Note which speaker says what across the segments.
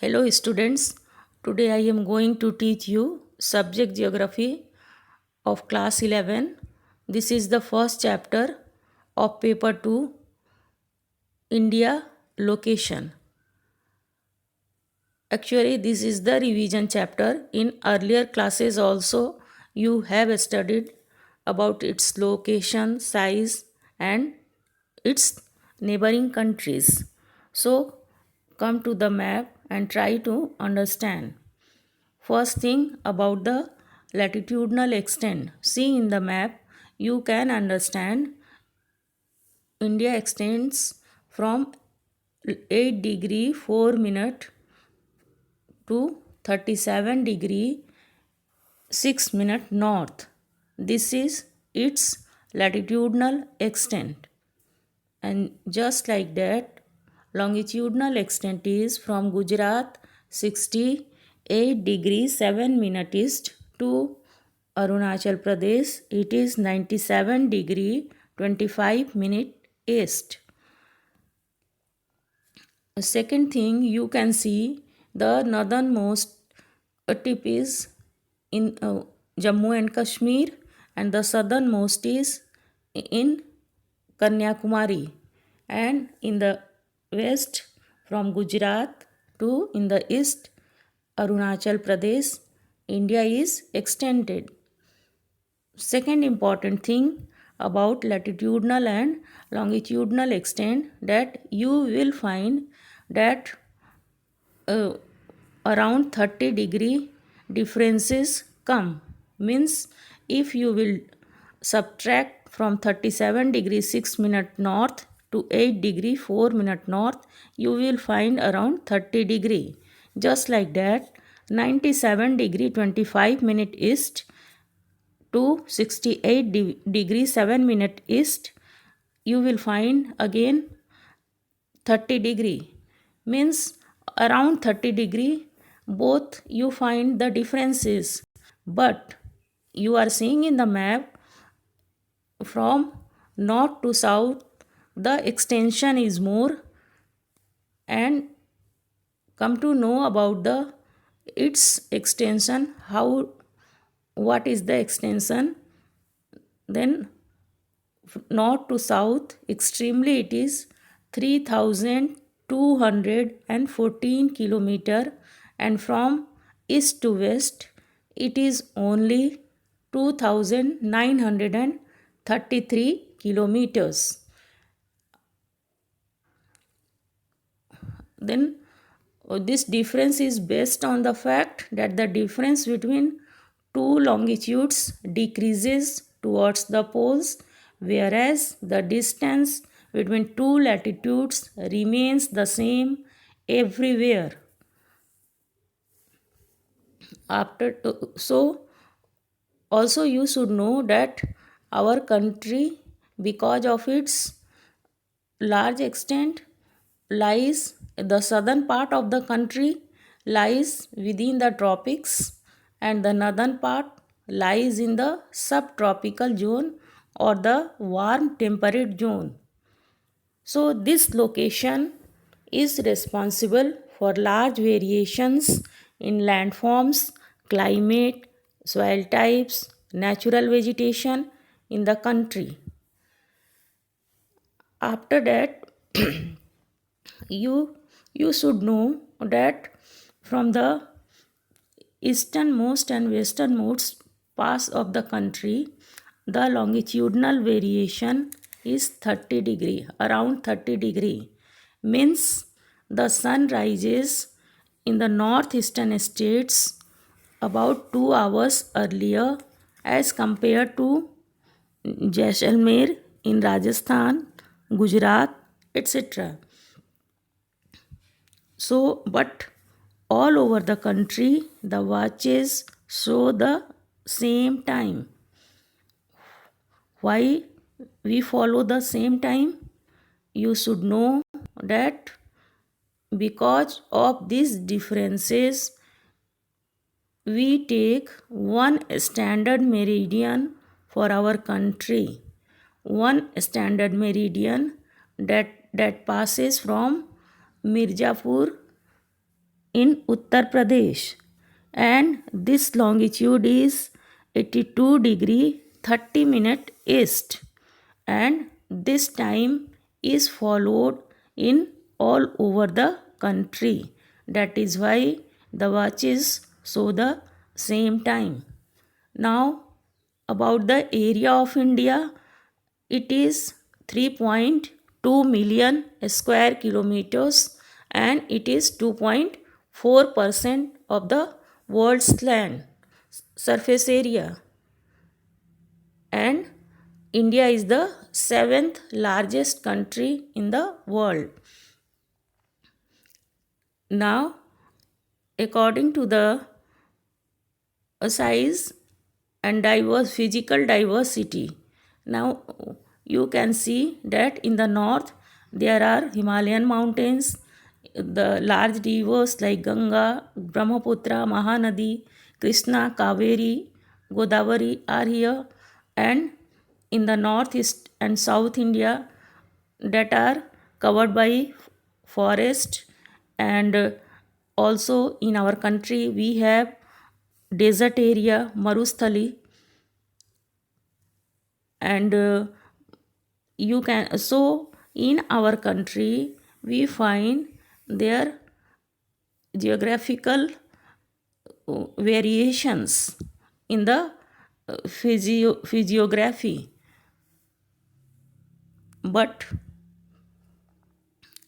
Speaker 1: Hello students, today I am going to teach you subject geography of class 11. This is the first chapter of paper 2, India location. Actually, this is the revision chapter. In earlier classes also you have studied about its location, size and its neighboring countries. So come to the map and try to understand. First thing about the latitudinal extent. See in the map, you can understand India extends from 8 degree 4 minute to 37 degree 6 minute north. This is its latitudinal extent. And just like that, longitudinal extent is from Gujarat 68 degrees 7 minute east to Arunachal Pradesh. It is 97 degree 25 minute east. Second thing, you can see the northernmost tip is in Jammu and Kashmir, and the southernmost is in Kanyakumari, and in the west from Gujarat to in the east Arunachal Pradesh, India is extended. Second important thing about latitudinal and longitudinal extent, that you will find that uh, around 30 degree differences come. Means if you will subtract from 37 degree 6 minute north to 8 degree 4 minute north, you will find around 30 degree. Just like that, 97 degree 25 minute east to 68 degree 7 minute east, you will find again 30 degree. Means around 30 degree both you find the differences, but you are seeing in the map from north to south the extension is more. And come to know about the its extension, how, what is the extension. Then north to south extremely it is 3214 kilometer, and from east to west it is only 2933 kilometers. Then this difference is based on the fact that the difference between two longitudes decreases towards the poles, whereas the distance between two latitudes remains the same everywhere. So also you should know that our country, because of its large extent, lies, the southern part of the country lies within the tropics, and the northern part lies in the subtropical zone or the warm temperate zone. So this location is responsible for large variations in landforms, climate, soil types, natural vegetation in the country. After that, you should know that from the easternmost and westernmost parts of the country, the longitudinal variation is 30 degree, around 30 degree. Means the sun rises in the northeastern states about 2 hours earlier as compared to Jaisalmer in Rajasthan, Gujarat, etc. So, but all over the country, the watches show the same time. Why we follow the same time? You should know that because of these differences, we take one standard meridian for our country. One standard meridian that passes from Mirzapur in Uttar Pradesh, and this longitude is 82 degree 30 minute east, and this time is followed in all over the country. That is why the watches show the same time. Now about the area of India, it is 3.2 million square kilometers, and it is 2.4% of the world's land surface area, and India is the seventh largest country in the world. Now, according to the size and diverse physical diversity, now you can see that in the north there are Himalayan mountains, the large rivers like Ganga, Brahmaputra, Mahanadi, Krishna, Kaveri, Godavari are here, and in the northeast and south India that are covered by forest, and also in our country we have desert area Marusthali, and you can so in our country we find their geographical variations in the physiography, but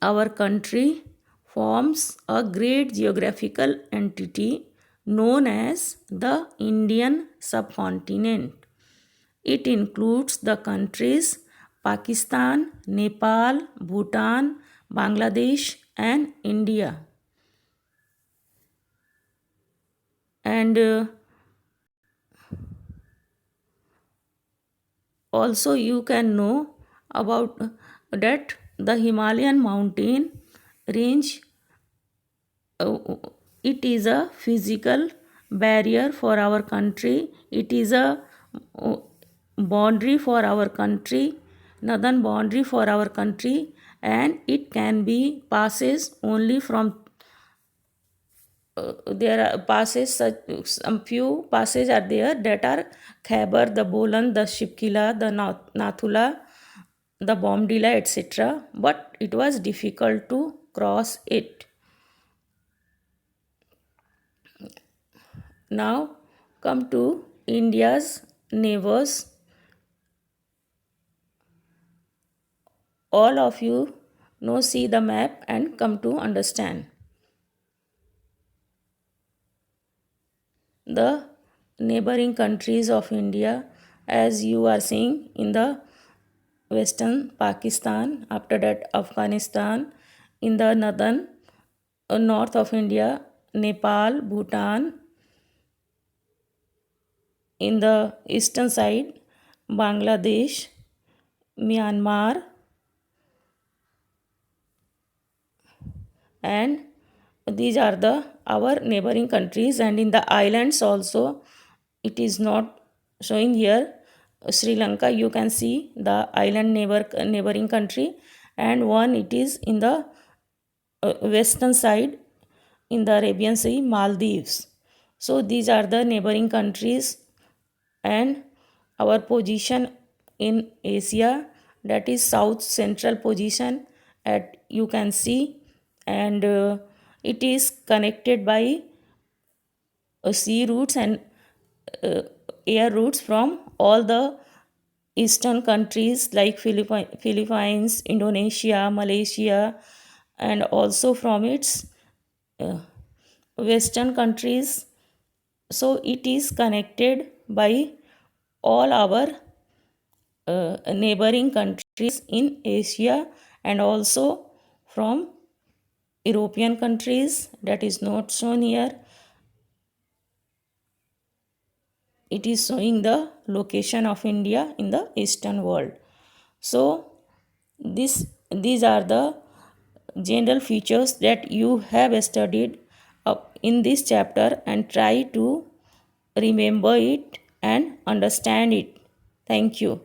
Speaker 1: our country forms a great geographical entity known as the Indian subcontinent. It includes the countries Pakistan, Nepal, Bhutan, Bangladesh, and India. And also you can know about that the Himalayan mountain range, it is a physical barrier for our country. It is a boundary for our country, northern boundary for our country, and it can be passes only from there are passes, such some few passes are there that are Khyber, the Bolan, the Shipkila, the Nathula, the Bomdila, etc. But it was difficult to cross it. Now come to India's neighbors. All of you know, see the map and come to understand. The neighboring countries of India, as you are seeing in the western Pakistan, after that Afghanistan, in the northern north of India, Nepal, Bhutan, in the eastern side, Bangladesh, Myanmar, and these are the our neighboring countries. And in the islands also, it is not showing here. Sri Lanka, you can see the island neighboring country, and one it is in the western side in the Arabian Sea, Maldives. So these are the neighboring countries, and our position in Asia, that is south central position at you can see, and it is connected by sea routes and uh, air routes from all the eastern countries like Philippines, Indonesia, Malaysia, and also from its uh, western countries. So it is connected by all our neighboring countries in Asia, and also from European countries, that is not shown here. It is showing the location of India in the eastern world. So these are the general features that you have studied in this chapter, and try to remember it and understand it. Thank you.